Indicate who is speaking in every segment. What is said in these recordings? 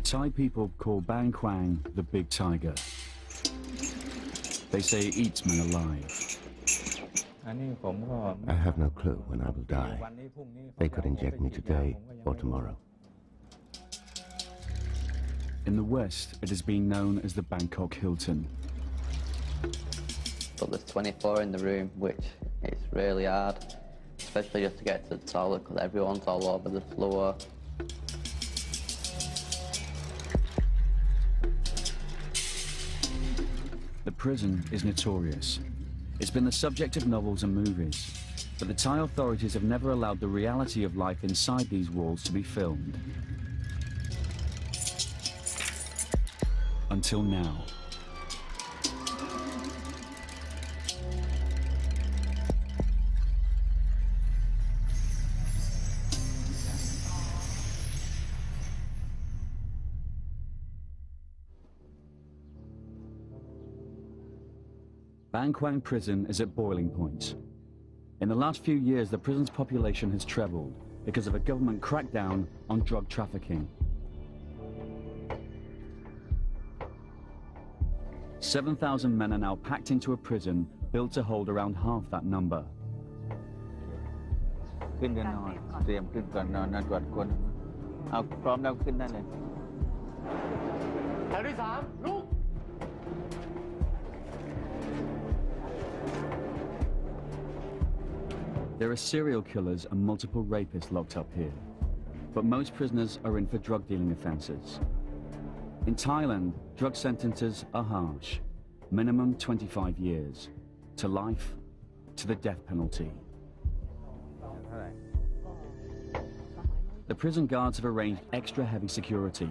Speaker 1: Thai people call Bang Kwang the big tiger. They say it eats men alive.
Speaker 2: I have no clue when I will die. They could inject me today or tomorrow.
Speaker 1: In the West, it has been known as the Bangkok Hilton.
Speaker 3: But there's 24 in the room, which is really hard, especially just to get to the toilet because everyone's all over the floor.
Speaker 1: The prison is notorious. It's been the subject of novels and movies, but the Thai authorities have never allowed the reality of life inside these walls to be filmed. Until now. Bang Kwang prison is at boiling point. In the last few years, the prison's population has trebled because of a government crackdown on drug trafficking. 7,000 men are now packed into a prison built to hold around half that number.
Speaker 4: ขึ้นกันนอนเตรียมขึ้นก่อนนอนนอนก่อนคนเอาพร้อมแล้วขึ้นได้เลยแถวที่3ลุก
Speaker 1: There are serial killers and multiple rapists locked up here, but most prisoners are in for drug dealing offences. In Thailand, drug sentences are harsh, minimum 25 years, to life, to the death penalty. The prison guards have arranged extra heavy security,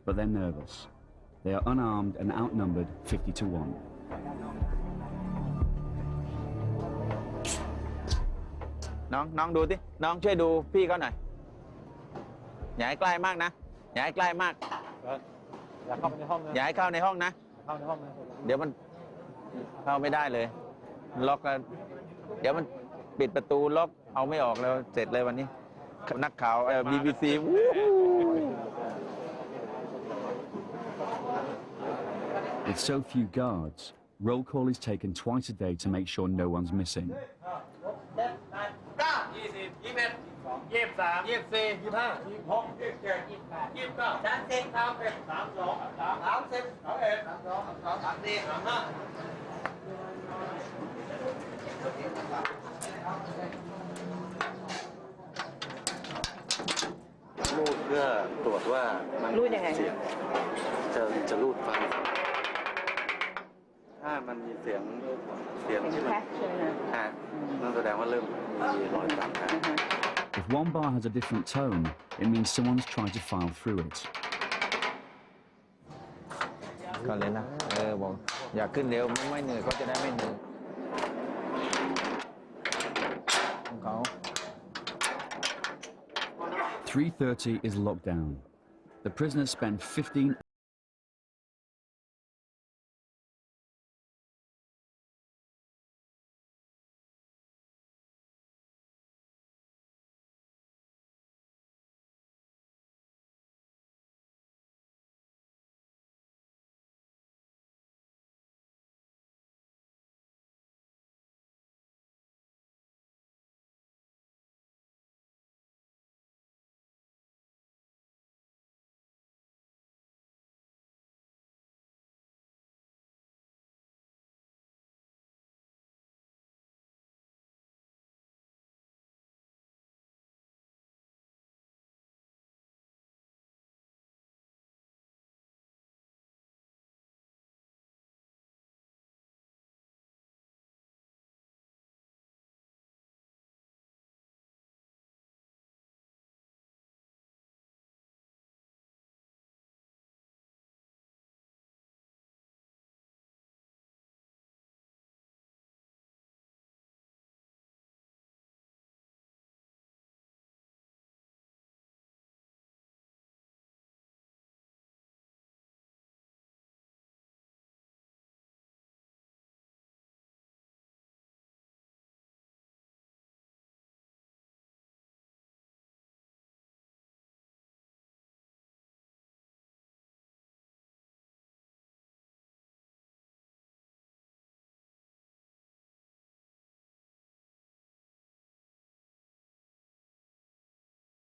Speaker 1: but they're nervous. They are unarmed and outnumbered 50 to 1.
Speaker 4: น้องดูสิน้องช่วยดูพี่เขาหน่อยอย่าให้ใกล้มากนะอย่าให้ใกล้มากอย่าเข้าไปในห้องนะอย่าให้เข้าในห้องนะเข้าในห้องนะเดี๋ยวมันเข้าไม่ได้เลยล็อกแล้วเดี๋ยวมันปิดประตูล็อกเอาไม่ออกแล้วเสร็จเลยวันนี้นักข่าวBBC
Speaker 1: With so few guards, roll call is taken twice a day to make sure no one's missing.
Speaker 2: รูดเพื่อตรวจว่ามันรูดยังไงจะรูดฟังถ้ามันมีเสียงที่มันนั่นแสดงว่าเริ่มมีรอยต่ำ
Speaker 1: If one bar has a different tone, it means someone's trying to file through it.
Speaker 4: ก่อนเลยนะบอกอยากขึ้นเร็วไม่เหนื่อยเขาจะได้ไม่เหนื่อยของเขา
Speaker 1: 3:30 is lockdown. The prisoners spend 15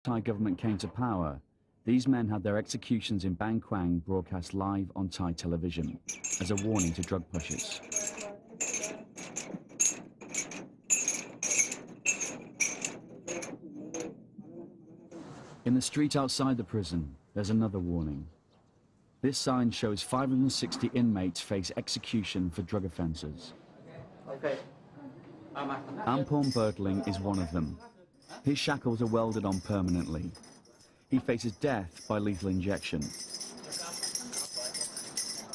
Speaker 1: Thai government came to power, these men had their executions in Bangkwang broadcast live on Thai television as a warning to drug pushers. In the street outside the prison, there's another warning. This sign shows 560 inmates face execution for drug offences. Ampon Bertling is one of them. His shackles are welded on permanently. He faces death by lethal injection.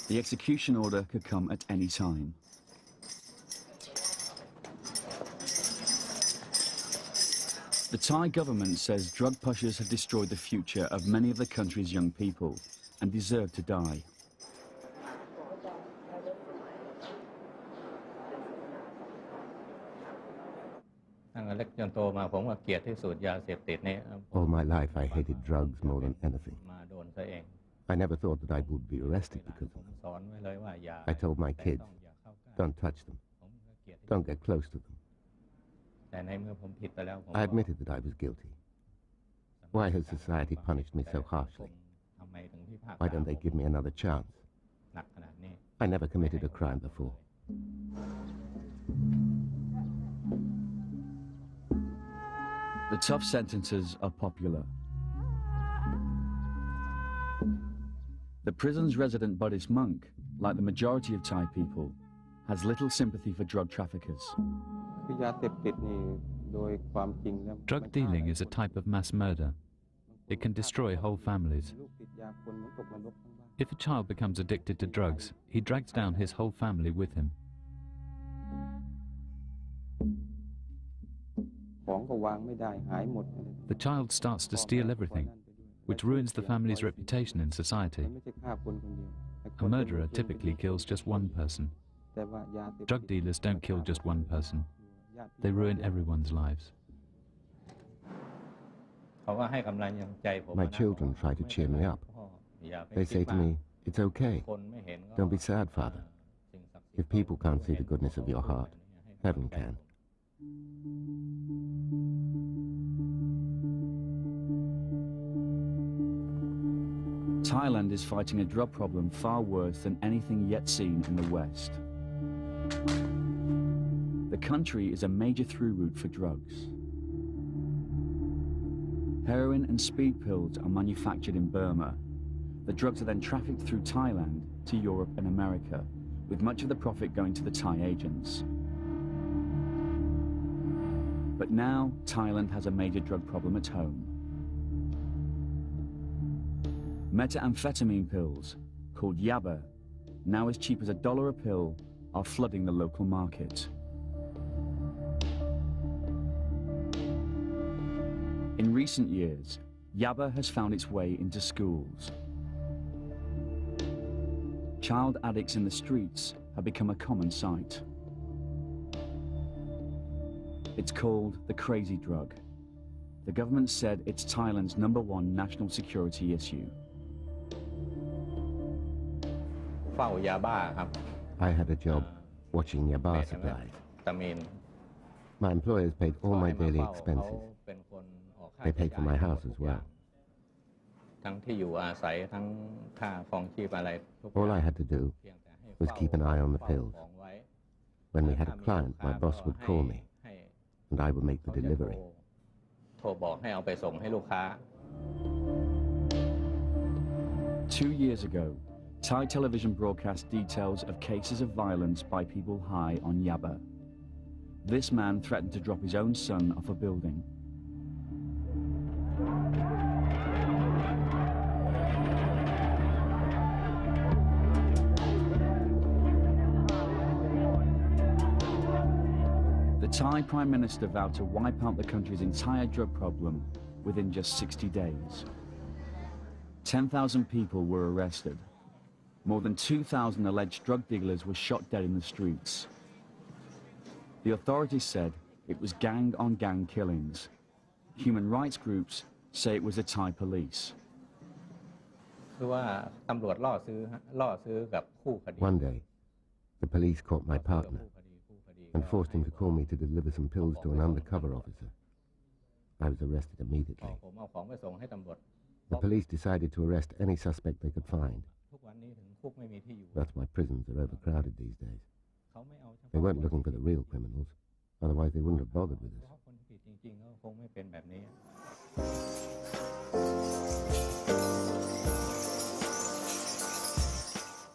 Speaker 1: The execution order could come at any time. The Thai government says drug pushers have destroyed the future of many of the country's young people and deserve to die.
Speaker 5: All my life I hated drugs more than anything. I never thought that I would be arrested because of them. I told my kids, don't touch them. Don't get close to them. I admitted that I was guilty. Why has society punished me so harshly? Why don't they give me another chance? I never committed a crime before.
Speaker 1: The tough sentences are popular. The prison's resident Buddhist monk, like the majority of Thai people, has little sympathy for drug traffickers.
Speaker 6: Drug dealing is a type of mass murder. It can destroy whole families. If a child becomes addicted to drugs, he drags down his whole family with him. The child starts to steal everything, which ruins the family's reputation in society. A murderer typically kills just one person. Drug dealers don't kill just one person. They ruin everyone's lives.
Speaker 5: My children try to cheer me up. They say to me, it's okay. Don't be sad, Father. If people can't see the goodness of your heart, heaven can.
Speaker 1: Thailand is fighting a drug problem far worse than anything yet seen in the West. The country is a major through route for drugs. Heroin and speed pills are manufactured in Burma. The drugs are then trafficked through Thailand to Europe and America, with much of the profit going to the Thai agents. But now, Thailand has a major drug problem at home. Methamphetamine pills, called yaba, now as cheap as $1 a pill, are flooding the local market. In recent years, yaba has found its way into schools. Child addicts in the streets have become a common sight. It's called the crazy drug. The government said it's Thailand's #1 national security issue.
Speaker 5: I had a job watching yaba supplies. My employers paid all my daily expenses. They paid for my house as well. All I had to do was keep an eye on the pills. When we had a client, my boss would call me, and I would make the delivery.
Speaker 1: 2 years ago, Thai television broadcast details of cases of violence by people high on yaba. This man threatened to drop his own son off a building. The Thai Prime Minister vowed to wipe out the country's entire drug problem within just 60 days. 10,000 people were arrested. More than 2,000 alleged drug dealers were shot dead in the streets. The authorities said it was gang-on-gang killings. Human rights groups say it was the Thai police.
Speaker 5: One day, the police caught my partner and forced him to call me to deliver some pills to an undercover officer. I was arrested immediately. The police decided to arrest any suspect they could find. That's why prisons are overcrowded these days. They weren't looking for the real criminals, otherwise they wouldn't have bothered with us.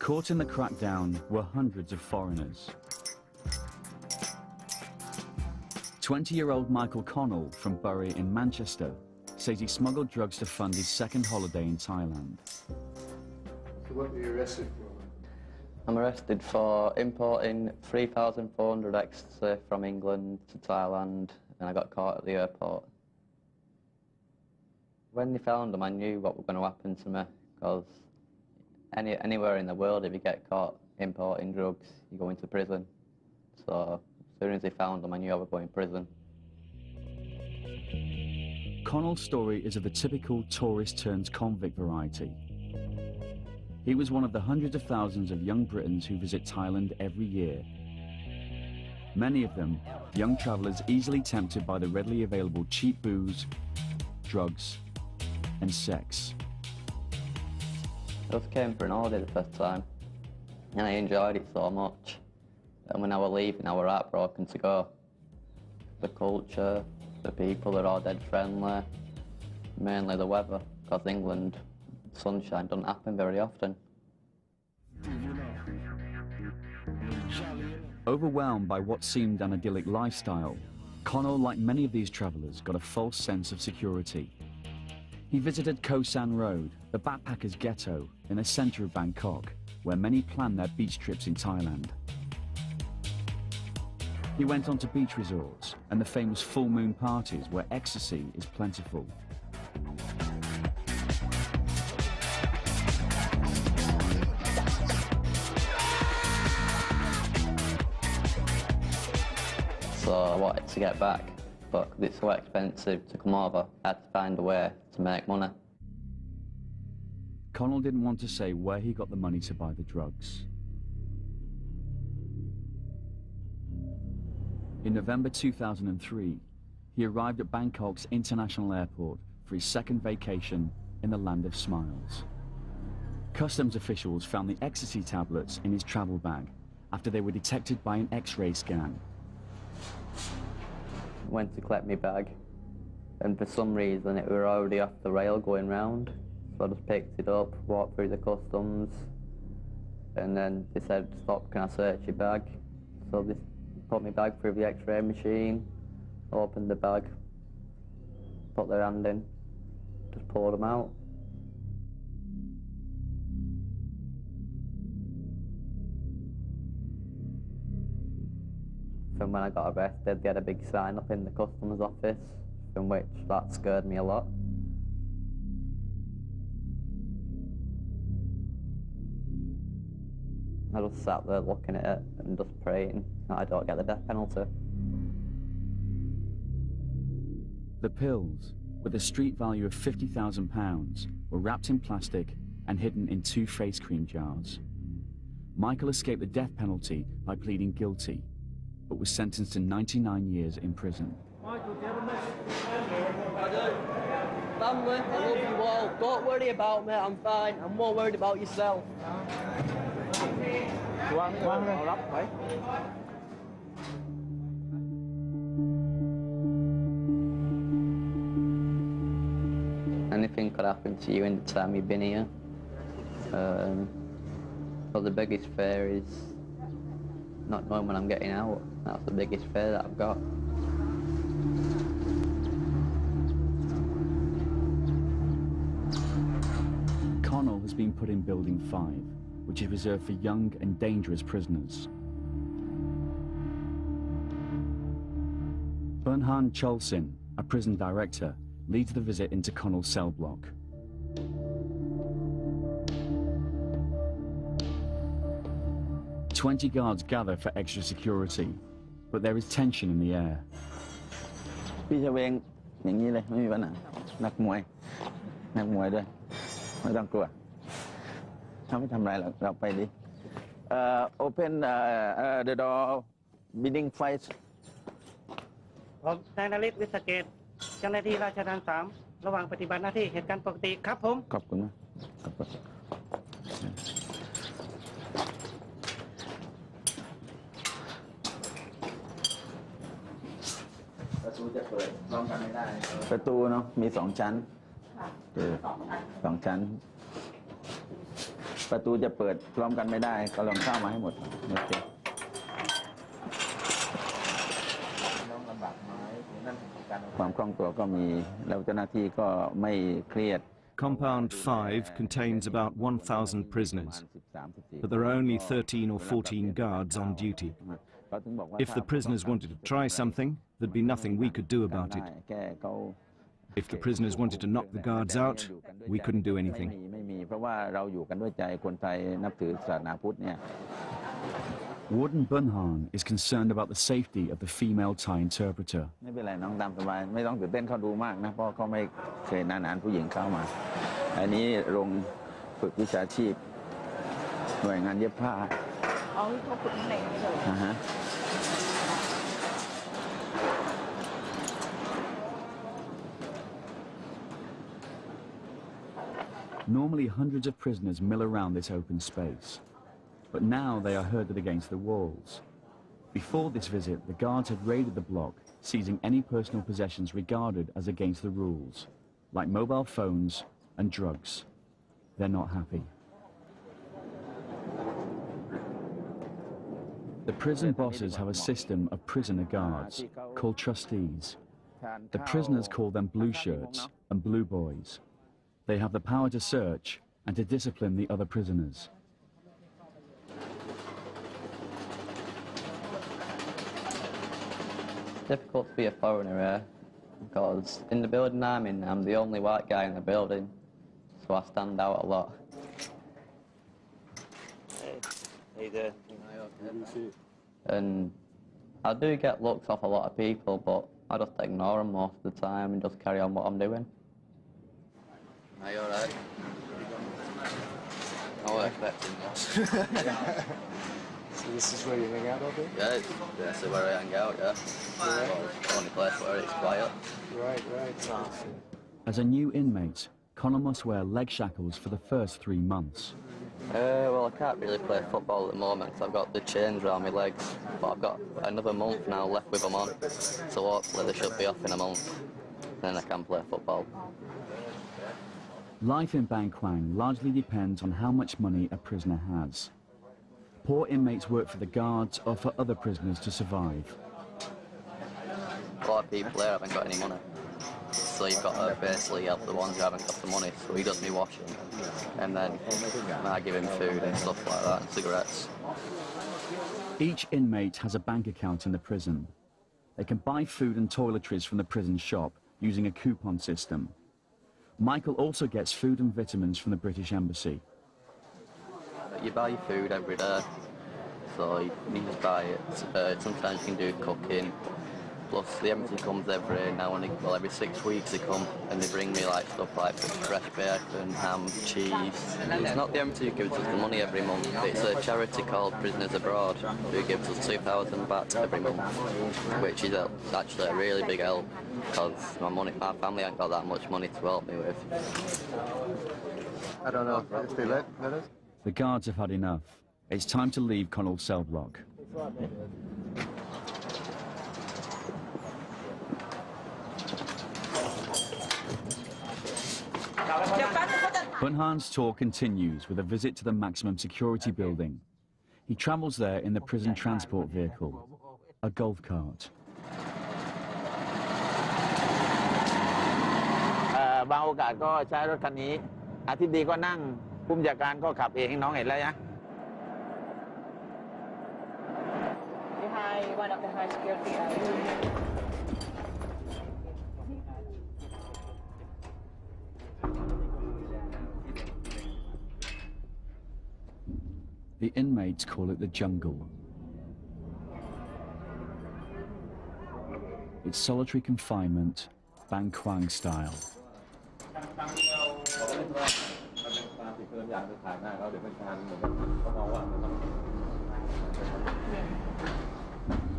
Speaker 1: Caught in the crackdown were hundreds of foreigners. 20-year-old Michael Connell from Bury in Manchester says he smuggled drugs to fund his second holiday in Thailand.
Speaker 7: So what were you arrested for?
Speaker 3: I'm arrested for importing 3,400 ecstasy from England to Thailand, and I got caught at the airport. When they found them, I knew what was going to happen to me, because anywhere in the world, if you get caught importing drugs, you go into prison. So as soon as they found them, I knew I would go in prison.
Speaker 1: Connell's story is of the typical tourist-turned-convict variety. He was one of the hundreds of thousands of young Britons who visit Thailand every year. Many of them, young travellers easily tempted by the readily available cheap booze, drugs, and sex.
Speaker 3: I just came for an holiday the first time, and I enjoyed it so much. And when I was leaving, I was heartbroken to go. The culture, the people, they're all dead friendly. Mainly the weather, because England, sunshine doesn't happen very often.
Speaker 1: Overwhelmed by what seemed an idyllic lifestyle, Connell, like many of these travellers, got a false sense of security. He visited Koh San Road, the backpackers' ghetto in the centre of Bangkok, where many plan their beach trips in Thailand. He went on to beach resorts and the famous full moon parties where ecstasy is plentiful.
Speaker 3: So I wanted to get back, but it's so expensive to come over, I had to find a way to make money.
Speaker 1: Connell didn't want to say where he got the money to buy the drugs. In November 2003, he arrived at Bangkok's international airport for his second vacation in the land of smiles. Customs officials found the ecstasy tablets in his travel bag after they were detected by an X-ray scan.
Speaker 3: Went to collect my bag, and for some reason it were already off the rail going round. So I just picked it up, walked through the customs, and then they said, "Stop, can I search your bag?" So they put my bag through the X-ray machine, opened the bag, put their hand in, just poured them out. From when I got arrested, they had a big sign up in the customs office, from which that scared me a lot. I just sat there looking at it and just praying that I don't get the death penalty.
Speaker 1: The pills, with a street value of £50,000, were wrapped in plastic and hidden in 2 face cream jars. Michael escaped the death penalty by pleading guilty, but was sentenced to 99 years in prison.
Speaker 8: Michael, do you have a message? I do. Family, I love you all. Don't worry about me, I'm fine. I'm more worried about yourself.
Speaker 3: Anything could happen to you in the time you've been here. But the biggest fear is not knowing when I'm getting out. That's the biggest fear that I've got.
Speaker 1: Connell has been put in Building 5, which is reserved for young and dangerous prisoners. Bernhan Cholsin, a prison director, leads the visit into Connell's cell block. "20 guards gather for extra security, but there is tension in the air.
Speaker 4: พี่จะเวงอย่างนี้เลยไม่มีปัญหานักมวยด้วยไม่ต้องกลัวเขาไม่ทำอะไรหรอกเราไปดิ open the door bidding fight
Speaker 9: ผมนายนฤทธิ์วิศเกต เจ้าหน้าที่ราชทัณฑ์3ระหว่างปฏิบัติหน้าที่เหตุการณ์ปกติครับผม
Speaker 4: ขอบคุณนะประตูจะเปิดพร้อมกันไม่ได้ประตูเนาะมี2 ชั้น2 ชั้นประตูจะเปิดพร้อมกันไม่ได้ก็ลองเข้ามาให้หมดโอเคความคล่องตัวก็มีแล้วเจ้าหน้าที่ก็ไม่เครียด
Speaker 10: Compound 5 contains about 1,000 prisoners, but there are only 13 or 14 guards on duty. If the prisoners wanted to try something, there'd be nothing we could do about it. If the prisoners wanted to knock the guards out, we couldn't do anything.
Speaker 1: Warden Bunhan is concerned about the safety of the female Thai interpreter.
Speaker 4: ไม่เป็นไรน้องตามสบายไม่ต้องตื่นเต้นเขาดูมากนะเพราะเขาไม่เคยนานๆผู้หญิงเข้ามาอันนี้โรงฝึกวิชาชีพหน่วยงานเย็บผ้าอ๋อเขาฝึกข้างในนี่เลย
Speaker 1: Normally, hundreds of prisoners mill around this open space, but now they are herded against the walls. Before this visit, the guards had raided the block, seizing any personal possessions regarded as against the rules, like mobile phones and drugs. They're not happy. The prison bosses have a system of prisoner guards called trustees. The prisoners call them blue shirts and blue boys. They have the power to search and to discipline the other prisoners.
Speaker 3: Difficult to be a foreigner here, because in the building I'm in, I'm the only white guy in the building, so I stand out a lot. And I do get looks off a lot of people, but I just ignore them most of the time and just carry on what I'm doing. Are you alright? I was expecting that.
Speaker 7: So this is where you hang out all day?
Speaker 3: Yeah, this is where I hang out, yeah. Well, it's the only place where it's quiet.
Speaker 7: Right.
Speaker 1: As a new inmate, Connor must wear leg shackles for the first 3 months.
Speaker 3: Well, I can't really play football at the moment because I've got the chains around my legs, but I've got another month now left with them on, so hopefully they should be off in a month, then I can play football.
Speaker 1: Life in Bangkwang largely depends on how much money a prisoner has. Poor inmates work for the guards or for other prisoners to survive.
Speaker 3: A lot of people there haven't got any money, so you've got to basically help the ones who haven't got the money, so he does me washing, and then I give him food and stuff like that, and cigarettes.
Speaker 1: Each inmate has a bank account in the prison. They can buy food and toiletries from the prison shop using a coupon system. Michael also gets food and vitamins from the British Embassy.
Speaker 3: You buy food every day, so you just buy it. Sometimes you can do cooking. Plus the embassy comes every now and again, well every 6 weeks they come and they bring me like stuff like fresh bacon, ham, cheese. It's not the embassy who gives us the money every month, it's a charity called Prisoners Abroad who gives us 2,000 baht every month, which is actually a really big help because my family ain't got that much money to help me with.
Speaker 7: I don't know if they let us.
Speaker 1: The guards have had enough. It's time to leave Connell's cell block. Bunhan's tour continues with a visit to the maximum security building. He travels there in the prison transport vehicle, a golf cart.
Speaker 4: บางโอกาสก็ใช้รถคันนี้อาทิตย์ดีก็นั่งผู้บัญชาการก็ขับเองให้น้องเห็นแล้วนะ
Speaker 11: One of the high security areas.
Speaker 1: The inmates call it the jungle. It's solitary confinement, Bangkwang style.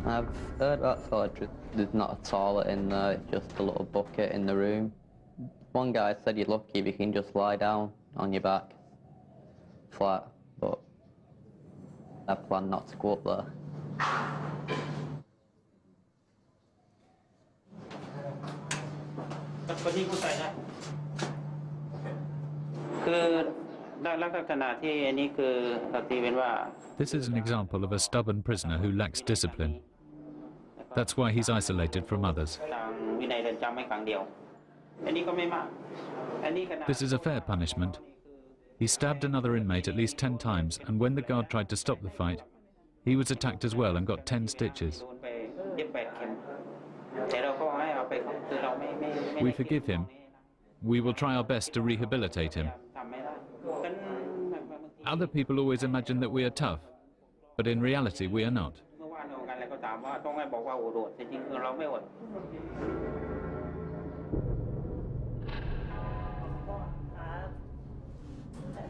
Speaker 3: I've heard about solitary. There's not a toilet in there, it's just a little bucket in the room. One guy said you're lucky if you can just lie down on your back, flat, but I plan not to go up there.
Speaker 9: คนที่ผู้ใส่นะคือลักษณะที่อันนี้คือตีเป็นว่า
Speaker 6: This is an example of a stubborn prisoner who lacks discipline. That's why he's isolated from others.
Speaker 9: ทางวินัยเรือนจำไม่ขังเดียวอันนี้ก็ไม่มากอันนี้ขนาด
Speaker 6: This is a fair punishment. He stabbed another inmate at least 10 times, and when the guard tried to stop the fight, he was attacked as well and got 10 stitches.
Speaker 9: โดนไปเย็บ8 เข็มแต่เราก็ให้เอาไปคือเราไม่
Speaker 6: We forgive him. We will try our best to rehabilitate him.
Speaker 9: ทำไม่ได้
Speaker 6: Other people always imagine that we are tough, but in reality we are not.
Speaker 9: เมื่อวานเรากันอะไรก็ตามว่าต้องให้บอกว่าโอดจริงๆคือเราไม่อด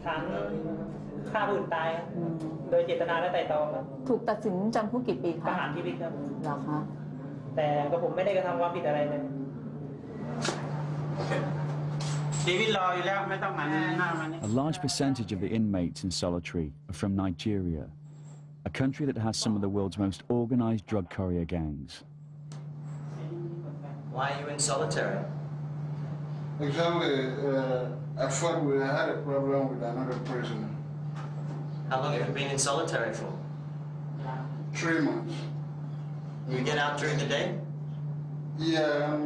Speaker 9: ฐานฆ่าผู้อื่นตายโดยเจตนาและไตร่ตรองครับ
Speaker 11: ถูกตัดสินจำคุกกี่ปี
Speaker 9: ป
Speaker 11: คะ
Speaker 9: ระหารชีวิตครับ
Speaker 11: เหรอคะ
Speaker 9: แต่ก็ผมไม่ได้กระทำความผิดอะไรเลยชีวิตรออยู่แล้วไม่ต้องหันหน้ามานี่
Speaker 1: A large percentage of the inmates in solitary are from Nigeria, a country that has some of the world's most organized drug courier gangs.
Speaker 12: Why are you in solitary?
Speaker 13: Exactly. I thought we had a problem with another prisoner.
Speaker 12: How long have you been in solitary for?
Speaker 13: 3 months.
Speaker 12: You get out during the day?
Speaker 13: Yeah, I'm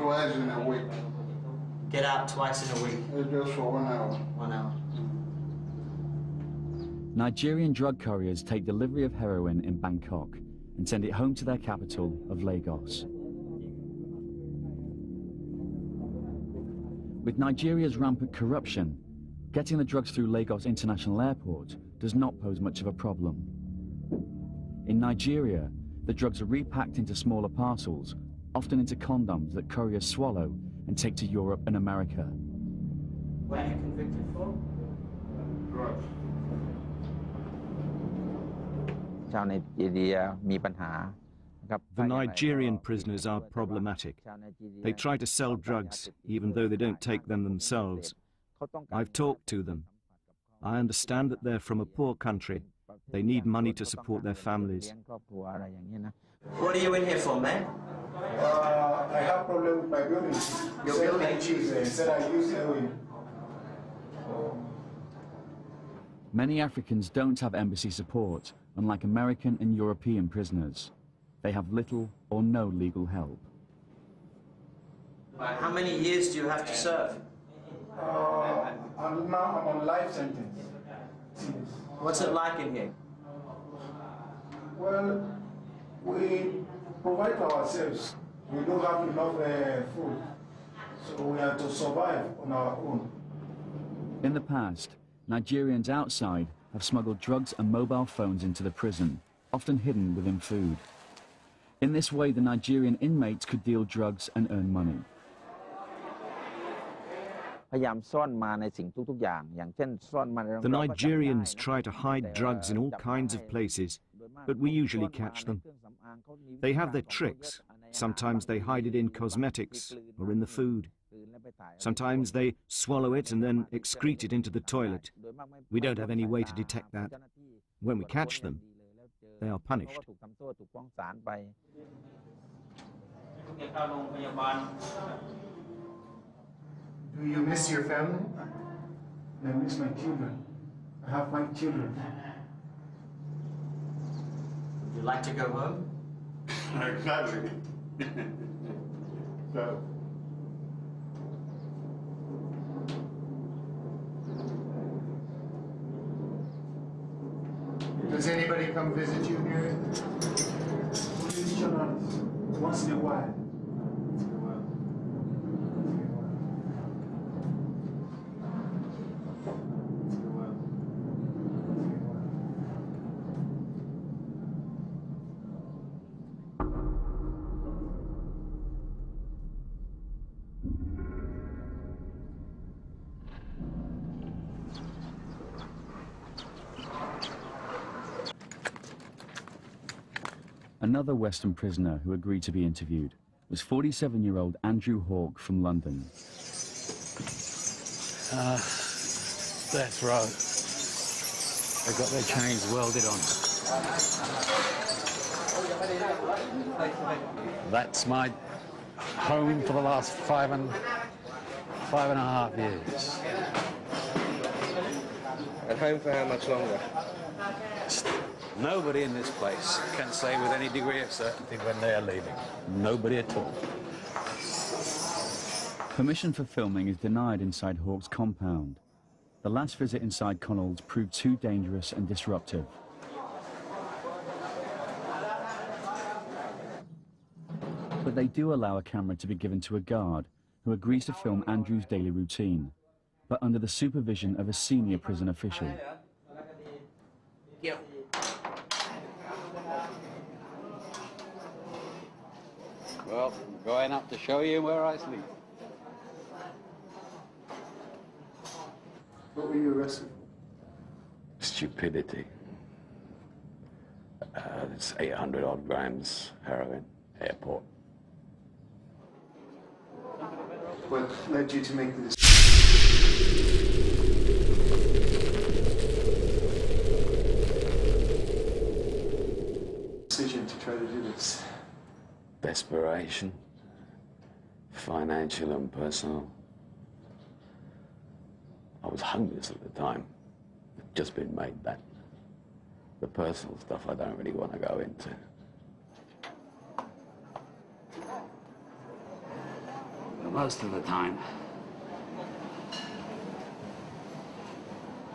Speaker 13: twice in a week.
Speaker 12: Get out twice in a week?
Speaker 13: Just for 1 hour.
Speaker 12: 1 hour.
Speaker 1: Nigerian drug couriers take delivery of heroin in Bangkok and send it home to their capital of Lagos. With Nigeria's rampant corruption, getting the drugs through Lagos International Airport does not pose much of a problem. In Nigeria, the drugs are repacked into smaller parcels, often into condoms that couriers swallow and take to Europe and America.
Speaker 12: What are you convicted for?
Speaker 13: Drugs.
Speaker 4: ชาวไนจีเรียมีปัญหา
Speaker 10: The Nigerian prisoners are problematic. They try to sell drugs, even though they don't take them themselves. I've talked to them. I understand that they're from a poor country. They need money to support their families.
Speaker 12: What are you in here for, man?
Speaker 13: I have problem with my building.
Speaker 12: Your building?
Speaker 13: Said I use heroin.
Speaker 1: Many Africans don't have embassy support, unlike American and European prisoners. They have little or no legal help.
Speaker 12: How many years do you have to serve?
Speaker 13: I'm on life sentence.
Speaker 12: What's it like in here?
Speaker 13: Well, we provide for ourselves. We don't have enough food, so we have to survive on our own.
Speaker 1: In the past, Nigerians outside have smuggled drugs and mobile phones into the prison, often hidden within food. In this way, the Nigerian inmates could deal drugs and earn money.
Speaker 4: พยายามซ่อนมาในสิ่งทุกๆอย่างอย่างเช่นซ่อนมาใน
Speaker 10: The Nigerians try to hide drugs in all kinds of places, but we usually catch them. They have their tricks. Sometimes they hide it in cosmetics or in the food. Sometimes they swallow it and then excrete it into the toilet. We don't have any way to detect that. When we catch them, they are punished.
Speaker 13: Do you miss your family? I miss my children. I have 5 children.
Speaker 12: Would you like to go home?
Speaker 13: Exactly. So. Does anybody come visit you here? Once in a while.
Speaker 1: Another Western prisoner who agreed to be interviewed was 47-year-old Andrew Hawke from London.
Speaker 14: Death row. They've got their chains welded on. That's my home for the last five and a half years.
Speaker 7: At home for how much longer?
Speaker 14: Nobody in this place can say with any degree of certainty when they are leaving. Nobody at all.
Speaker 1: Permission for filming is denied inside Hawke's compound. The last visit inside Connell's proved too dangerous and disruptive. But they do allow a camera to be given to a guard who agrees to film Andrew's daily routine, but under the supervision of a senior prison official.
Speaker 14: Well, I'm going up to show you where I sleep.
Speaker 7: What were you arrested for?
Speaker 15: Stupidity. It's 800 odd grams heroin, airport.
Speaker 7: What led you to make the decision to try to do this?
Speaker 15: Desperation, financial and personal. I was homeless at the time. I'd just been made that. The personal stuff I don't really want to go into.
Speaker 14: But most of the time,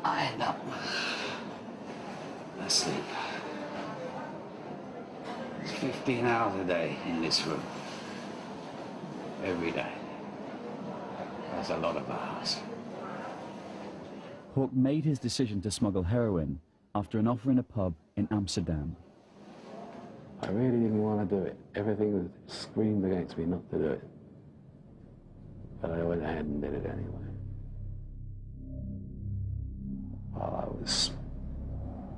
Speaker 14: I end up asleep. It's 15 hours a day in this room. Every day. That's a lot of hours.
Speaker 1: Hawke made his decision to smuggle heroin after an offer in a pub in Amsterdam.
Speaker 15: I really didn't want to do it. Everything screamed against me not to do it. But I went ahead and did it anyway. I was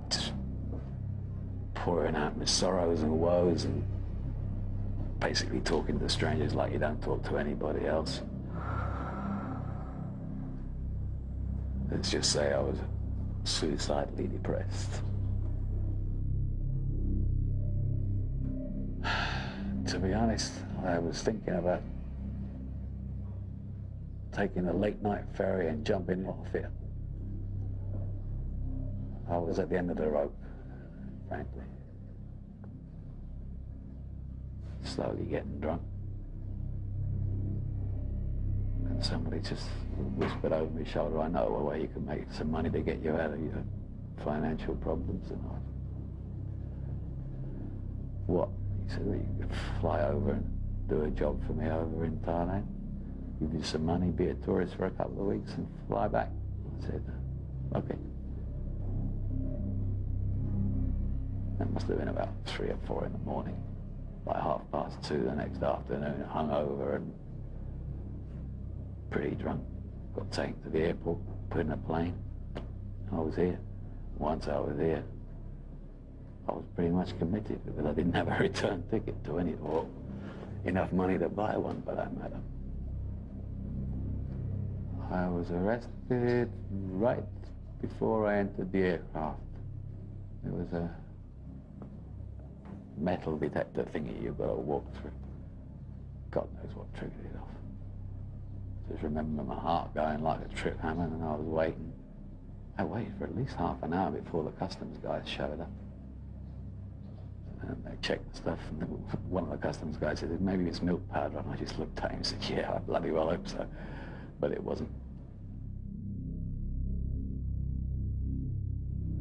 Speaker 15: just pouring out my sorrows and woes and basically talking to strangers like you don't talk to anybody else. Let's just say I was suicidally depressed. To be honest, I was thinking about taking a late night ferry and jumping off it. I was at the end of the rope, frankly. Slowly getting drunk. And somebody just whispered over my shoulder, I know a way you can make some money to get you out of your financial problems. And I, what? He said, well, you could fly over and do a job for me over in Thailand, give you some money, be a tourist for a couple of weeks and fly back. I said, okay. That must have been about 3 or 4 in the morning. By 2:30 the next afternoon, hungover and pretty drunk. Got taken to the airport, put in a plane. I was here. Once I was here, I was pretty much committed because I didn't have a return ticket to any, or enough money to buy one for that matter. I was arrested right before I entered the aircraft. There was a metal detector thingy you've got to walk through. God knows what triggered it off. Just remember my heart going like a trip hammer, and I was waiting. I waited for at least half an hour before the customs guys showed up. And they checked the stuff, and one of the customs guys said, maybe it's milk powder, and I just looked at him and said, yeah, I bloody well hope so. But it wasn't.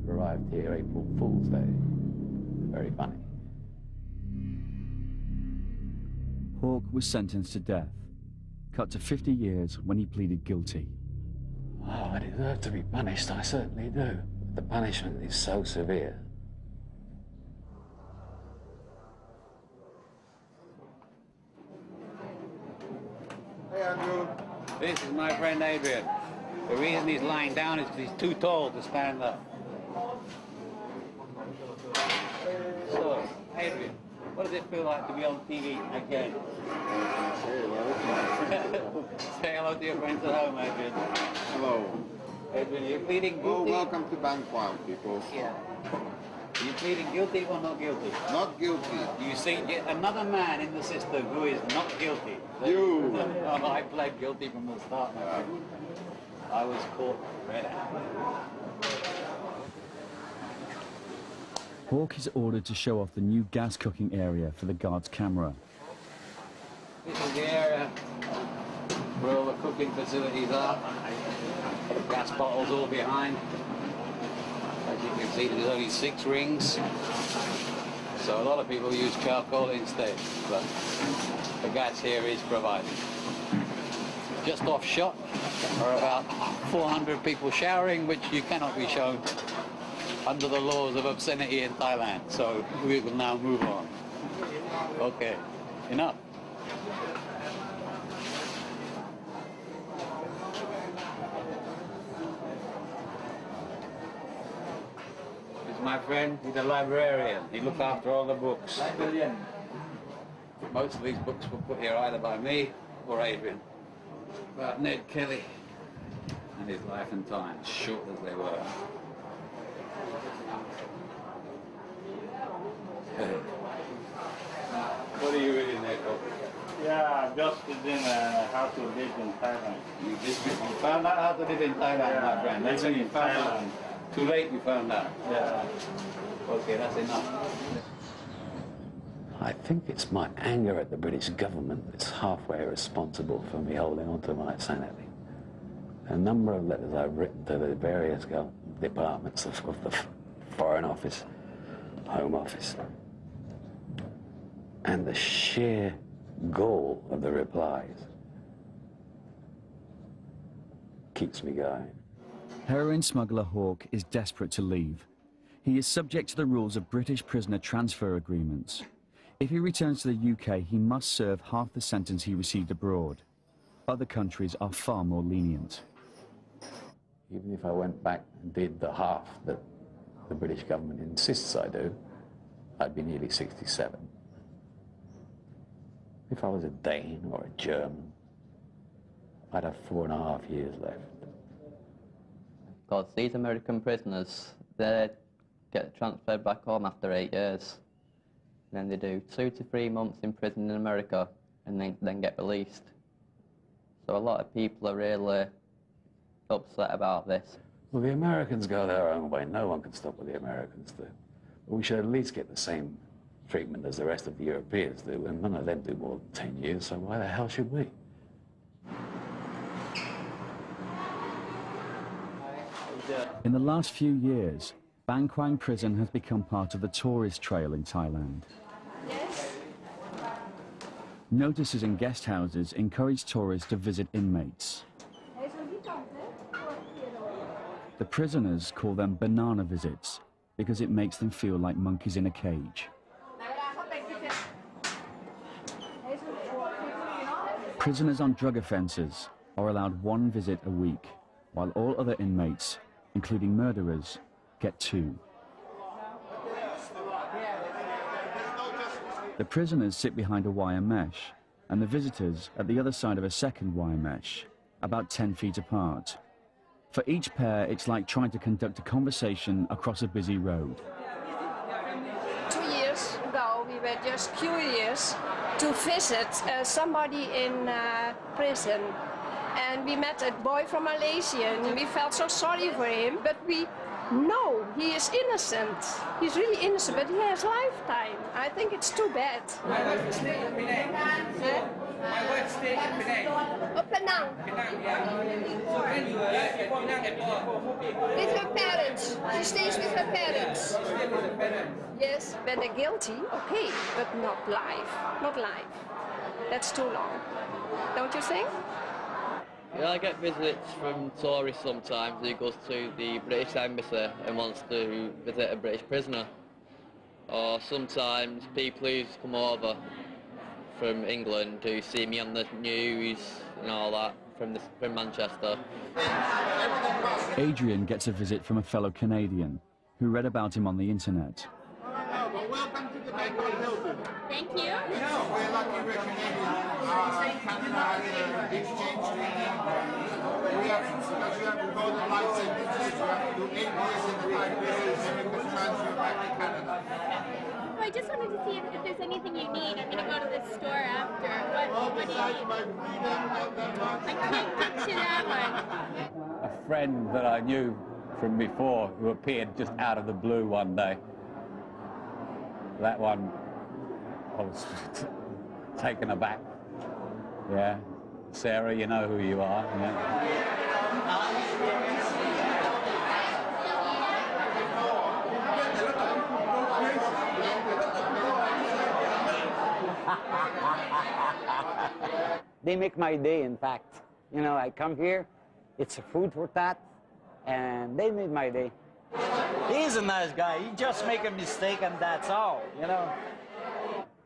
Speaker 15: Arrived here April Fool's Day. Very funny.
Speaker 1: Hawke was sentenced to death, cut to 50 years when he pleaded guilty.
Speaker 15: Oh, I deserve to be punished, I certainly do. The punishment is so severe.
Speaker 14: Hey, Andrew. This is my friend Adrian. The reason he's lying down is because he's too tall to stand up. So, Adrian, it feel like to be on TV again? Say hello to your friends at home, Adrian.
Speaker 16: Hello.
Speaker 14: Adrian, you're pleading guilty?
Speaker 16: Well, welcome to Bangkok, people.
Speaker 14: Yeah. Are you pleading guilty or not guilty?
Speaker 16: Not guilty.
Speaker 14: You see yet another man in the system who is not guilty.
Speaker 16: You.
Speaker 14: Oh, I pled guilty from the start, my friend. I was caught red-handed.
Speaker 1: Hawke is ordered to show off the new gas cooking area for the guard's camera.
Speaker 14: This is the area where all the cooking facilities are. Gas bottles all behind. As you can see, there's only 6 rings. So a lot of people use charcoal instead, but the gas here is provided. Just off shot are about 400 people showering, which you cannot be shown under the laws of obscenity in Thailand. So we will now move on. Okay, enough. This is my friend, he's a librarian. He looks after all the books. Librarian. Most of these books were put here either by me or Adrian. About Ned Kelly and his life and times, short as they were. What are you reading there, Coach?
Speaker 17: Yeah, just reading how to live in Thailand.
Speaker 14: You found out how to live in Thailand,
Speaker 17: yeah,
Speaker 14: my friend. That's when you found out. Too late you found out.
Speaker 17: Yeah.
Speaker 14: Okay, that's enough.
Speaker 15: I think it's my anger at the British government that's halfway responsible for me holding on to my sanity. A number of letters I've written to the various departments of the Foreign Office, Home Office, and the sheer gall of the replies keeps me going.
Speaker 1: Heroin smuggler Hawke is desperate to leave. He is subject to the rules of British prisoner transfer agreements. If he returns to the UK, he must serve half the sentence he received abroad. Other countries are far more lenient.
Speaker 15: Even if I went back and did the half that the British government insists I do, I'd be nearly 67. If I was a Dane or a German, I'd have 4.5 years left.
Speaker 3: Because these American prisoners, they get transferred back home after 8 years. And then they do 2 to 3 months in prison in America and then get released. So a lot of people are really upset about this.
Speaker 15: Well, the Americans go their own way. No one can stop what the Americans do. But we should at least get the same treatment as the rest of the Europeans do, and none of them do more than 10 years, so why the hell should we?
Speaker 1: In the last few years, Bang Kwang prison has become part of the tourist trail in Thailand. Notices in guest houses encourage tourists to visit inmates. The prisoners call them banana visits because it makes them feel like monkeys in a cage. Prisoners on drug offences are allowed 1 visit a week, while all other inmates, including murderers, get 2. The prisoners sit behind a wire mesh, and the visitors at the other side of a second wire mesh, about 10 feet apart. For each pair, it's like trying to conduct a conversation across a busy road.
Speaker 11: 2 years ago, we were just curious to visit somebody in prison. And we met a boy from Malaysia, and we felt so sorry for him, but we know he is innocent. He's really innocent, but he has lifetime. I think it's too bad.
Speaker 9: My wife stays in Penang. My wife stays in Penang.
Speaker 11: Oh, Penang.
Speaker 9: So when you were at Penang before?
Speaker 11: With her parents. She stays with her parents. Yes, when they're guilty, okay, but not life. Not life. That's too long. Don't you think?
Speaker 3: Yeah, I get visits from tourists sometimes who goes to the British Embassy and wants to visit a British prisoner. Or sometimes people who come over from England who see me on the news and all that from Manchester.
Speaker 1: Adrian gets a visit from a fellow Canadian who read about him on the internet.
Speaker 13: Well, welcome to the Bangkok Hilton.
Speaker 18: Thank you.
Speaker 13: We're lucky we're Canadian. Canada has an exchange treaty. We have, because you have to go to license, you have to do 8 years in the Liberia, then you can transfer back to Canada.
Speaker 18: Oh, I just wanted to see if there's anything you need. I'm going to go to the store after. What do you need? I can't get to that one.
Speaker 14: A friend that I knew from before who appeared just out of the blue one day. That one, I was taken aback. Yeah. Sarah, you know who you are. Yeah.
Speaker 19: They make my day, in fact. You know, I come here, it's a food for thought, and they made my day.
Speaker 12: He's a nice guy. He just make a mistake and that's all, you know.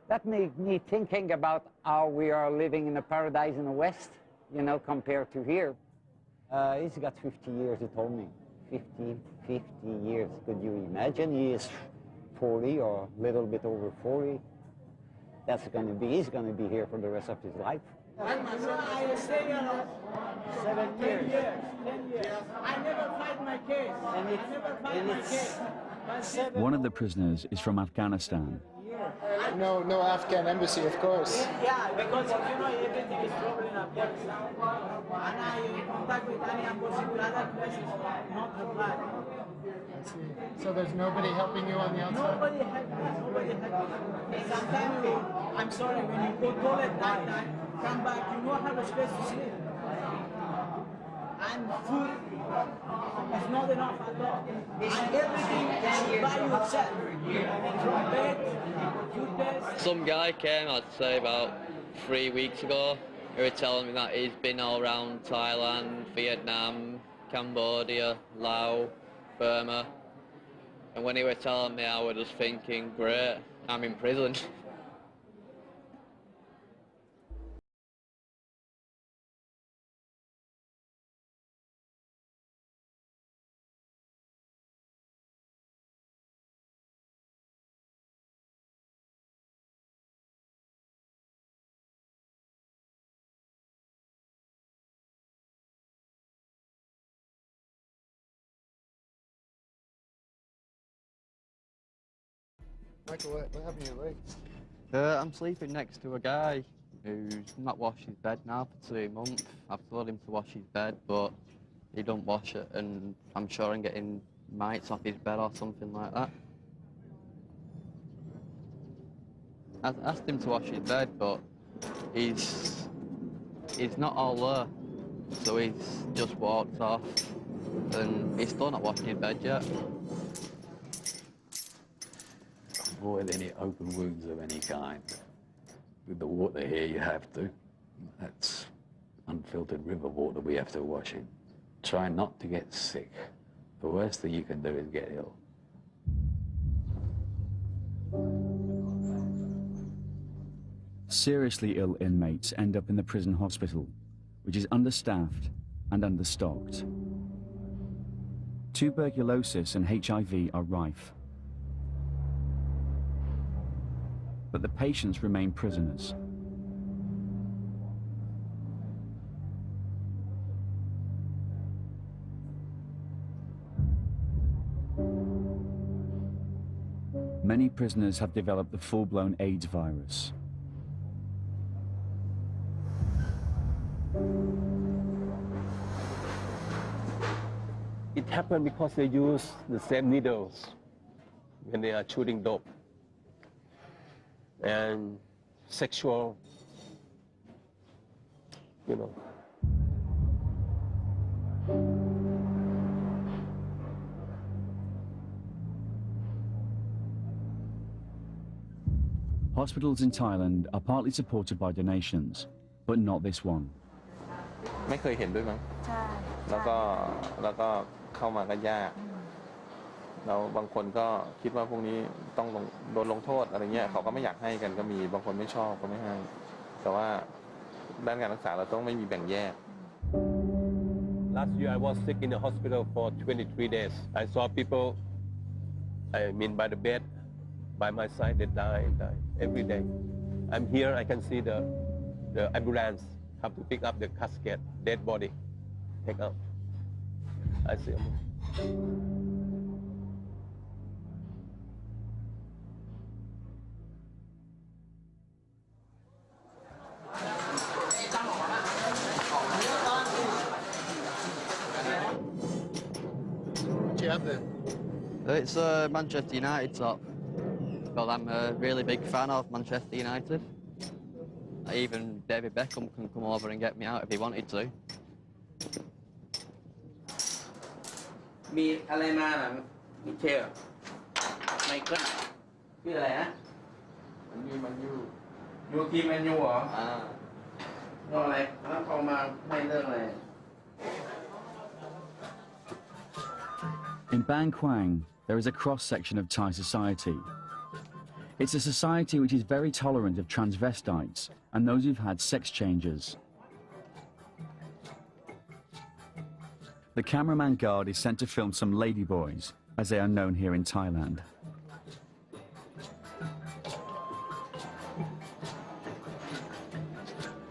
Speaker 19: That made me thinking about how we are living in a paradise in the West, you know, compared to here. He's got 50 years, he told me. 50 years. Could you imagine? He is 40 or a little bit over 40. That's going to be, he's going to be here for the rest of his life.
Speaker 8: I stay here 7 years. 10 years. I never fight my case. I never fight my case.
Speaker 1: One of the prisoners is from Afghanistan.
Speaker 7: No Afghan embassy, of course.
Speaker 8: Yeah, because you know everything is problem in Afghanistan. And I contact with any embassy with other places, not reply.
Speaker 7: I see. So there's nobody helping you on the outside?
Speaker 8: Nobody help me. Nobody help me. Sometimes I'm sorry, when you go toilet that night, come back, you don't have a space to sleep. And food is not enough at all. And everything is by yourself. From bed, toothpaste.
Speaker 3: Some guy came, I'd say about 3 weeks ago. He was telling me that he's been all around Thailand, Vietnam, Cambodia, Laos, Burma. And when he was telling me, I was just thinking, great, I'm in prison.
Speaker 7: Michael, what happened to your legs?
Speaker 3: I'm sleeping next to a guy who's not washed his bed now for 2 months. I've told him to wash his bed, but he don't wash it, and I'm sure I'm getting mites off his bed or something like that. I asked him to wash his bed, but he's not all there, so he's just walked off, and he's still not washing his bed yet.
Speaker 15: Avoid any open wounds of any kind. With the water here, you have to. That's unfiltered river water we have to wash in. Try not to get sick. The worst thing you can do is get ill.
Speaker 1: Seriously ill inmates end up in the prison hospital, which is understaffed and understocked. Tuberculosis and HIV are rife. But the patients remain prisoners. Many prisoners have developed the full-blown AIDS virus.
Speaker 20: It happened because they use the same needles when they are shooting dope. And sexual, you know.
Speaker 1: Hospitals in Thailand are partly supported by donations, but not this one.
Speaker 4: ไม่เคยเห็นด้วยมั้งแล้วก็เข้ามาก็ยากแล้วบางคนก็คิดว่าพวกนี้ต้องโดนลงโทษอะไรเงี้ยเขาก็ไม่อยากให้กันก็มีบางคนไม่ชอบก็ไม่ให้แต่ว่าด้านการรักษาเราต้องไม่มีแบ่งแยก
Speaker 20: Last year I was sick in the hospital for 23 days. I saw people, I mean by the bed, by my side, they die every day. I'm here, I can see the ambulance have to pick up the casket, dead body, take out. I see them.
Speaker 16: What do you have there?
Speaker 3: It's a Manchester United top. Well, I'm a really big fan of Manchester United. Even David Beckham can come over and get me out if he wanted to.
Speaker 2: มีอะไรมาล่ะมิเชลไมเคิลชื่ออะไรนะมันยูทีมแมนยูเหรอเรื่องอะไรแล้วเขามาให้เรื่องอะไร
Speaker 1: In Bangkwang, there is a cross-section of Thai society. It's a society which is very tolerant of transvestites and those who've had sex changes. The cameraman guard is sent to film some ladyboys, as they are known here in Thailand.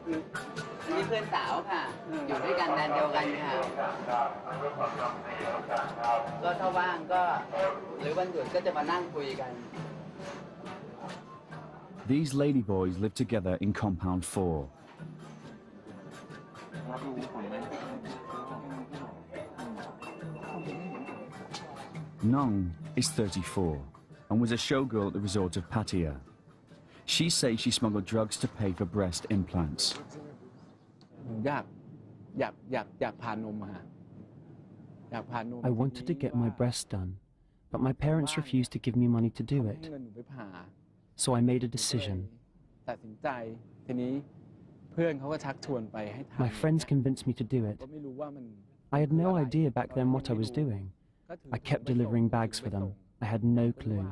Speaker 3: นี่เพื่อนสาวค่ะ อยู่ด้วยกันแดนเดียวกันค่ะก็ถ้าว่างก็หรือวันหยุดก็จะมานั่งคุยกัน
Speaker 1: These ladyboys live together in compound 4. Nong is 34 and was a showgirl at the resort of Pattaya. She says she smuggled drugs to pay for breast implants.
Speaker 19: อยากผ่านนมค่ะอยากผ่านนม
Speaker 21: I wanted to get my breasts done, but my parents refused to give me money to do it.
Speaker 19: เงินหนูไปผ่า
Speaker 21: So I made a decision.
Speaker 19: ตัดสินใจทีนี้เพื่อนเขาก็ชักชวนไปให้ทำ
Speaker 21: My friends convinced me to do it.
Speaker 19: ก็ไม่รู้ว่ามัน
Speaker 21: I had no idea back then what I was doing. I kept delivering bags for them. I had no clue.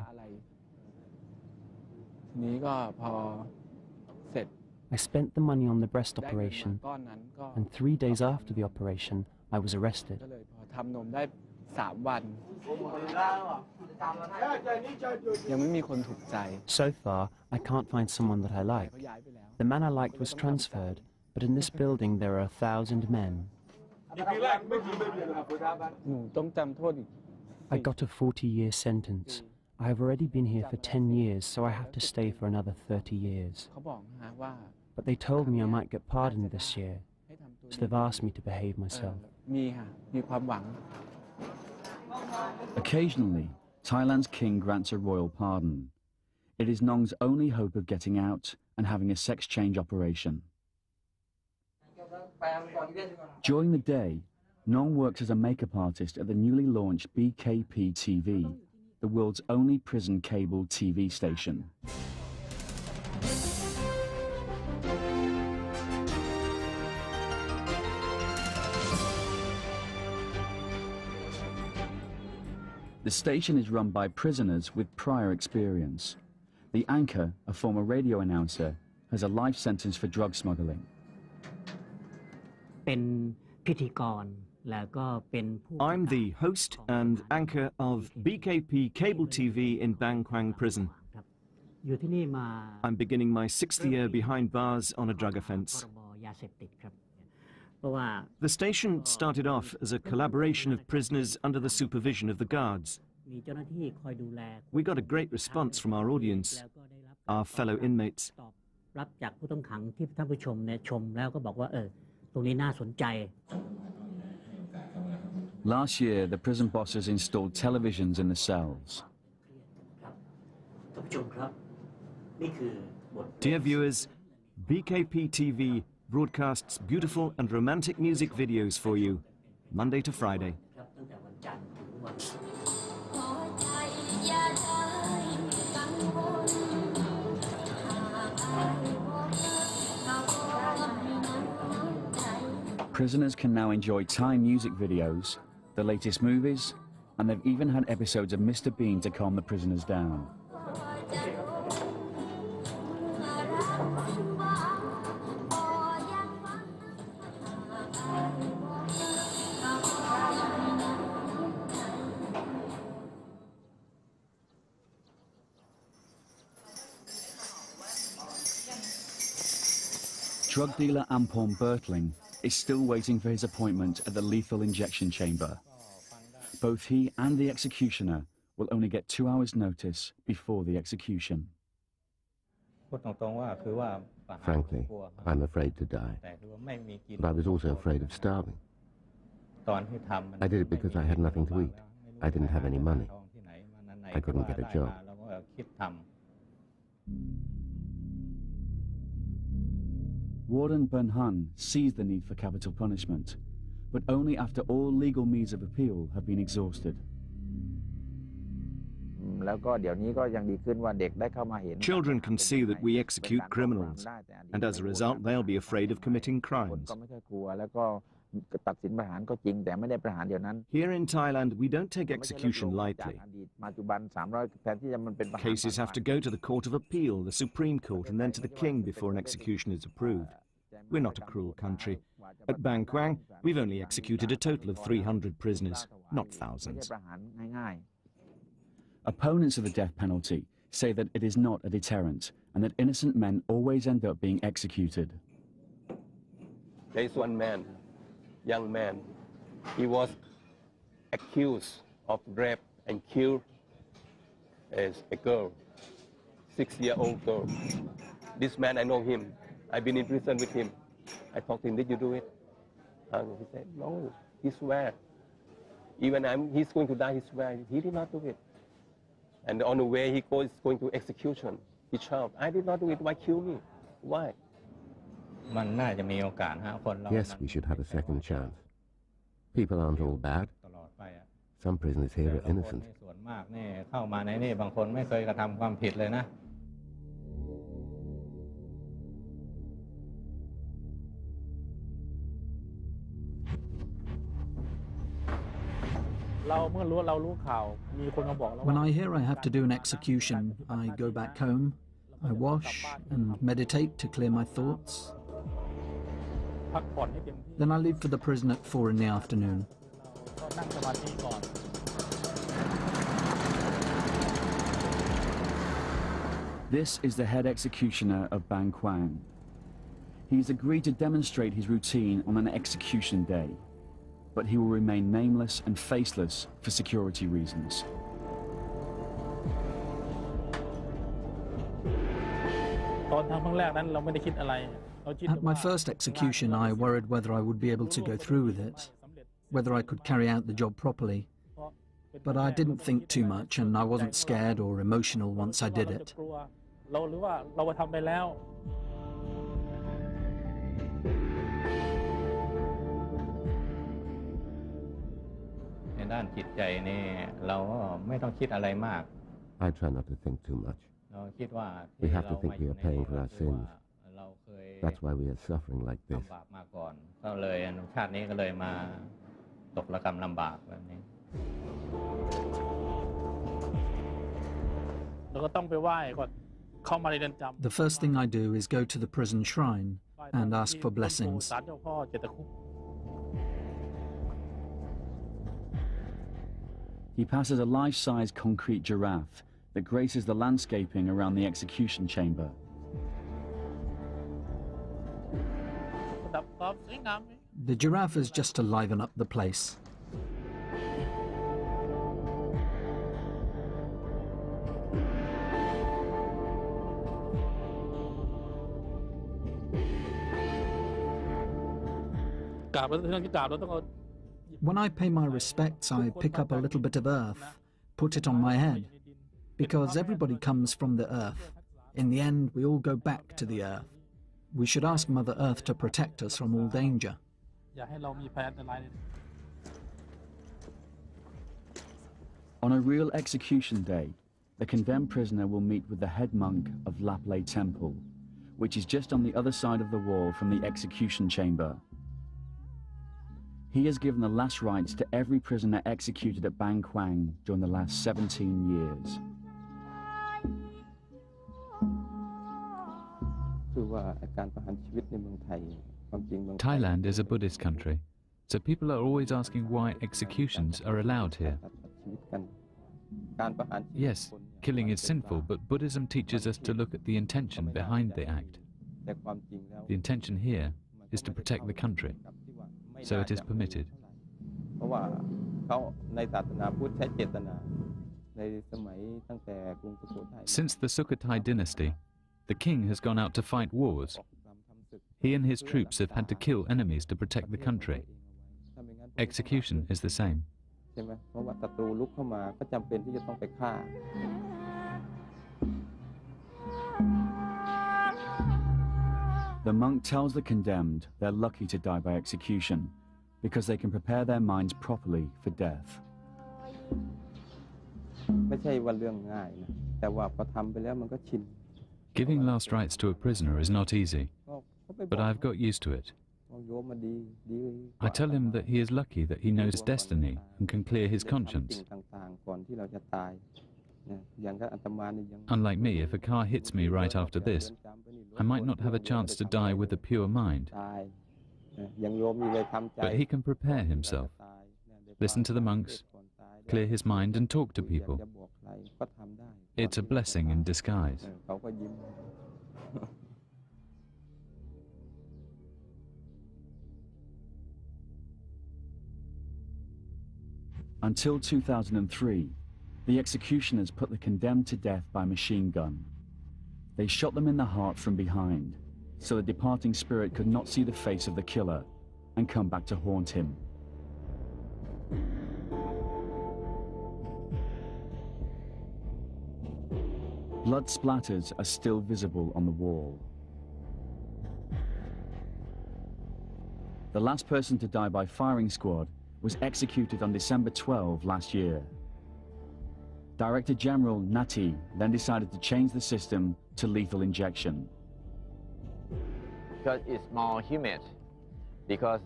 Speaker 19: ทีนี้ก็พอเสร็จ
Speaker 21: I spent the money on the breast operation, and 3 days after the operation, I was arrested.
Speaker 19: ก็เลยพอทำนมได้3 วันยังไม่มีคนถูกใจ
Speaker 21: So far, I can't find someone that I like. The man I liked was transferred, but in this building there are 1,000 men.
Speaker 19: หนูต้องจำโทษอีก
Speaker 21: I got a 40-year sentence. I have already been here for 10 years, so I have to stay for another 30 years.
Speaker 19: เขาบอกนะว่า
Speaker 21: But they told me I might get pardoned this year, so they've asked me to behave myself.
Speaker 19: มีค่ะมีความหวัง
Speaker 1: Occasionally, Thailand's king grants a royal pardon. It is Nong's only hope of getting out and having a sex change operation. During the day, Nong works as a makeup artist at the newly launched BKP TV, the world's only prison cable TV station. The station is run by prisoners with prior experience. The anchor, a former radio announcer, has a life sentence for drug smuggling.
Speaker 22: เป็นพิธีกรแล้วก็เป็นผู้
Speaker 10: I'm the host and anchor of BKP Cable TV in Bangkwang Prison.
Speaker 22: อยู่ที่นี่มา
Speaker 10: I'm beginning my 6th year behind bars on a drug offence.
Speaker 22: พรบยาเสพติดครับเพราะว่า
Speaker 10: The station started off as a collaboration of prisoners under the supervision of the guards.
Speaker 22: มีเจ้าหน้าที่คอยดูแล
Speaker 10: We got a great response from our audience, our fellow inmates.
Speaker 22: ตอบรับจากผู้ต้องขังที่ท่านผู้ชมเนี่ยชมแล้วก็บอกว่าตรงนี้น่าสนใจ
Speaker 1: Last year, the prison bosses installed televisions in the cells.
Speaker 22: ท่านผู้ชมครับนี่คือบท
Speaker 10: Dear viewers, BKP TV broadcasts beautiful and romantic music videos for you, Monday to Friday.
Speaker 22: ครับตั้งแต่วันจันทร์ถึงวันศุกร์
Speaker 1: Prisoners can now enjoy Thai music videos, the latest movies, and they've even had episodes of Mr. Bean to calm the prisoners down. drug dealer Ampon Bertling is still waiting for his appointment at the lethal injection chamber. Both he and the executioner will only get 2 hours' notice before the execution.
Speaker 5: Frankly, I'm afraid to die. But I was also afraid of starving. I did it because I had nothing to eat. I didn't have any money. I couldn't get a job.
Speaker 1: Warden Bernhan sees the need for capital punishment, but only after all legal means of appeal have been exhausted.
Speaker 10: Children can see that we execute criminals, and as a result they'll be afraid of committing crimes. Here in Thailand, we don't take execution lightly. Cases have to go to the Court of Appeal, the Supreme Court, and then to the King before an execution is approved. We're not a cruel country. At Bang Kwang, we've only executed a total of 300 prisoners, not thousands.
Speaker 1: Opponents of the death penalty say that it is not a deterrent and that innocent men always end up being executed.
Speaker 20: There is one man, young man. He was accused of rape and killed as a girl, 6-year-old girl. This man, I know him. I've been in prison with him. I talked to him, did you do it? And he said, no, he swear. Even he's going to die, he swear. He did not do it. And on the way he goes going to execution, he shouted, I did not do it, why kill me? Why?
Speaker 5: Yes, we should have a second chance. People aren't all bad. Some prisoners here are innocent.
Speaker 6: When I hear I have to do an execution, I go back home, I wash and meditate to clear my thoughts. Then I leave for the prison at 4 in the afternoon.
Speaker 1: This is the head executioner of Bang Kwang. He's agreed to demonstrate his routine on an execution day, but he will remain nameless and faceless for security reasons.
Speaker 6: At my first execution, I worried whether I would be able to go through with it, whether I could carry out the job properly. But I didn't think too much, and I wasn't scared or emotional once I did it.
Speaker 5: I try not to think too much. We have to think we are paying for our sins. That's why we are suffering like this.
Speaker 6: The first thing I do is go to the prison shrine and ask for blessings.
Speaker 1: He passes a life-size concrete giraffe that graces the landscaping around the execution chamber.
Speaker 6: The giraffe is just to liven up the place. When I pay my respects, I pick up a little bit of earth, put it on my head, because everybody comes from the earth. In the end, we all go back to the earth. We should ask Mother Earth to protect us from all danger.
Speaker 1: On a real execution day, the condemned prisoner will meet with the head monk of Laplay Temple, which is just on the other side of the wall from the execution chamber. He has given the last rites to every prisoner executed at Bang Kwang during the last 17 years.
Speaker 23: Thailand is a Buddhist country, so people are always asking why executions are allowed here. Yes, killing is sinful, but Buddhism teaches us to look at the intention behind the act. The intention here is to protect the country, so it is permitted. Since the Sukhothai dynasty, the king has gone out to fight wars. He and his troops have had to kill enemies to protect the country. Execution is the same.
Speaker 1: The monk tells the condemned they're lucky to die by execution because they can prepare their minds properly for death.
Speaker 23: Giving last rites to a prisoner is not easy, but I've got used to it. I tell him that he is lucky that he knows his destiny and can clear his conscience. Unlike me, if a car hits me right after this, I might not have a chance to die with a pure mind. But he can prepare himself, listen to the monks, clear his mind and talk to people. It's a blessing in disguise.
Speaker 1: Until 2003, the executioners put the condemned to death by machine gun. They shot them in the heart from behind, so the departing spirit could not see the face of the killer and come back to haunt him. Blood splatters are still visible on the wall. The last person to die by firing squad was executed on December 12 last year. Director General Nati then decided to change the system to lethal injection.
Speaker 4: Because it's more humid, because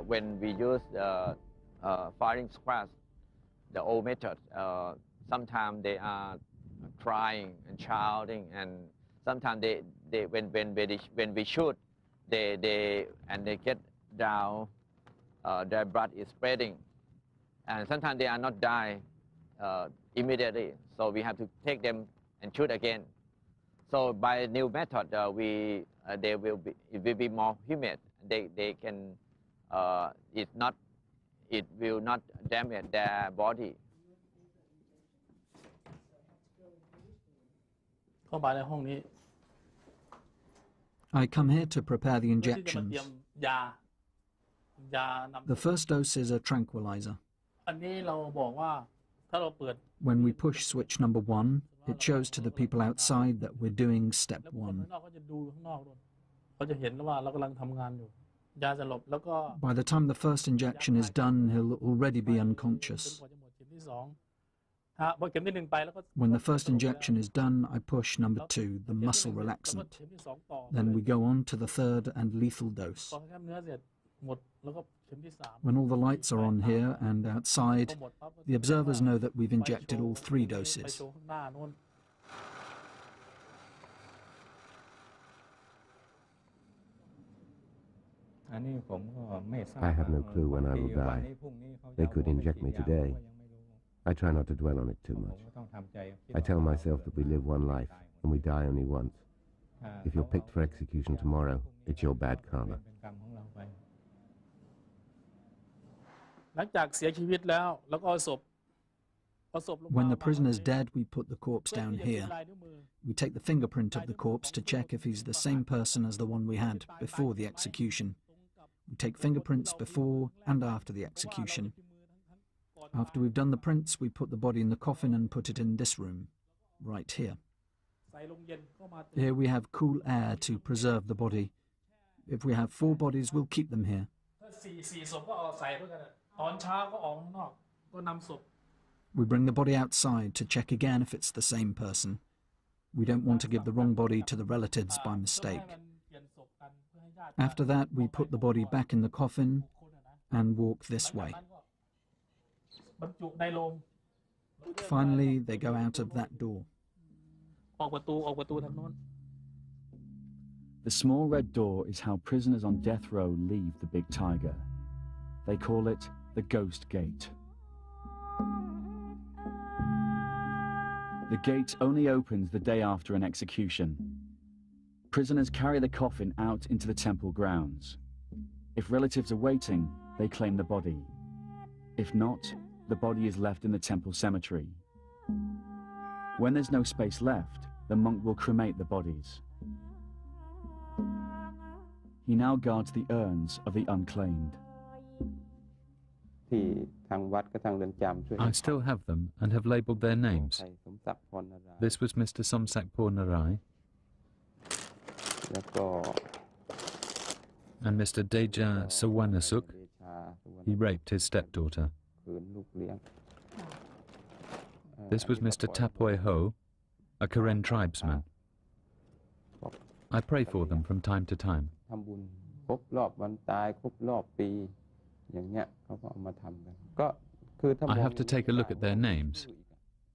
Speaker 4: when we use firing squads, the old method, sometimes they are crying and shouting, and sometimes when we shoot, they get down, their blood is spreading, and sometimes they are not die immediately, so we have to take them and shoot again. So by new method, it will be more humid. They can it will not damage their body.
Speaker 6: I come here to prepare the injections. The first dose is a tranquilizer. When we push switch number 1, it shows to the people outside that we're doing step 1. By the time the first injection is done, he'll already be unconscious. When the first injection is done, I push number 2, the muscle relaxant. Then we go on to the third and lethal dose. When all the lights are on here and outside, the observers know that we've injected all 3 doses.
Speaker 5: I have no clue when I will die. They could inject me today. I try not to dwell on it too much. I tell myself that we live one life and we die only once. If you're picked for execution tomorrow, it's your bad karma.
Speaker 6: When the prisoner's dead, we put the corpse down here. We take the fingerprint of the corpse to check if he's the same person as the one we had before the execution. We take fingerprints before and after the execution. After we've done the prints, we put the body in the coffin and put it in this room, right here. Here we have cool air to preserve the body. If we have 4 bodies, we'll keep them here. We bring the body outside to check again if it's the same person. We don't want to give the wrong body to the relatives by mistake. After that, we put the body back in the coffin and walk this way. Finally, they go out of that door.
Speaker 1: The small red door is how prisoners on death row leave the big tiger. They call it the Ghost Gate. The gate only opens the day after an execution. Prisoners carry the coffin out into the temple grounds. If relatives are waiting, they claim the body. If not, the body is left in the temple cemetery. When there's no space left, the monk will cremate the bodies. He now guards the urns of the unclaimed.
Speaker 23: I still have them and have labelled their names. This was Mr. Somsakpor Narai and Mr. Deja Sawanasuk. He raped his stepdaughter. This was Mr. Tapoy Ho, a Karen tribesman. I pray for them from time to time. I have to take a look at their names.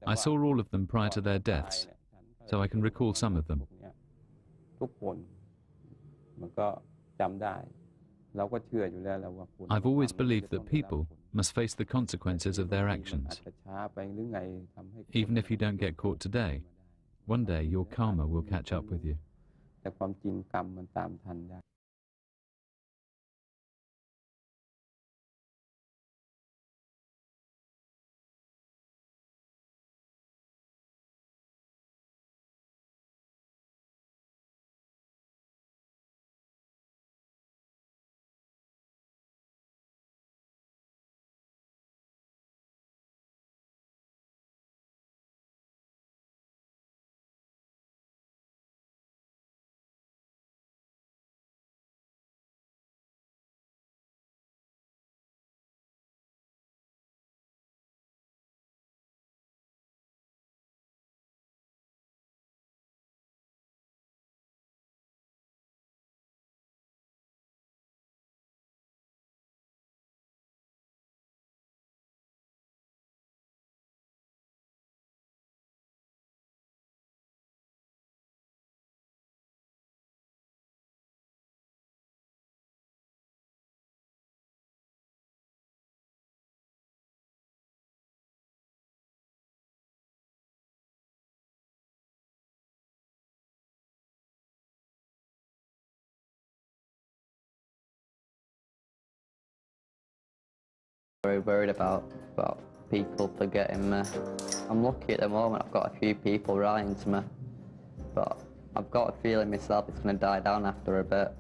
Speaker 23: I saw all of them prior to their deaths, so I can recall some of them. I've always believed that people must face the consequences of their actions. Even if you don't get caught today, one day your karma will catch up with you.
Speaker 3: Very worried about people forgetting me. I'm lucky at the moment, I've got a few people writing to me, but I've got a feeling myself it's going to die down after a bit.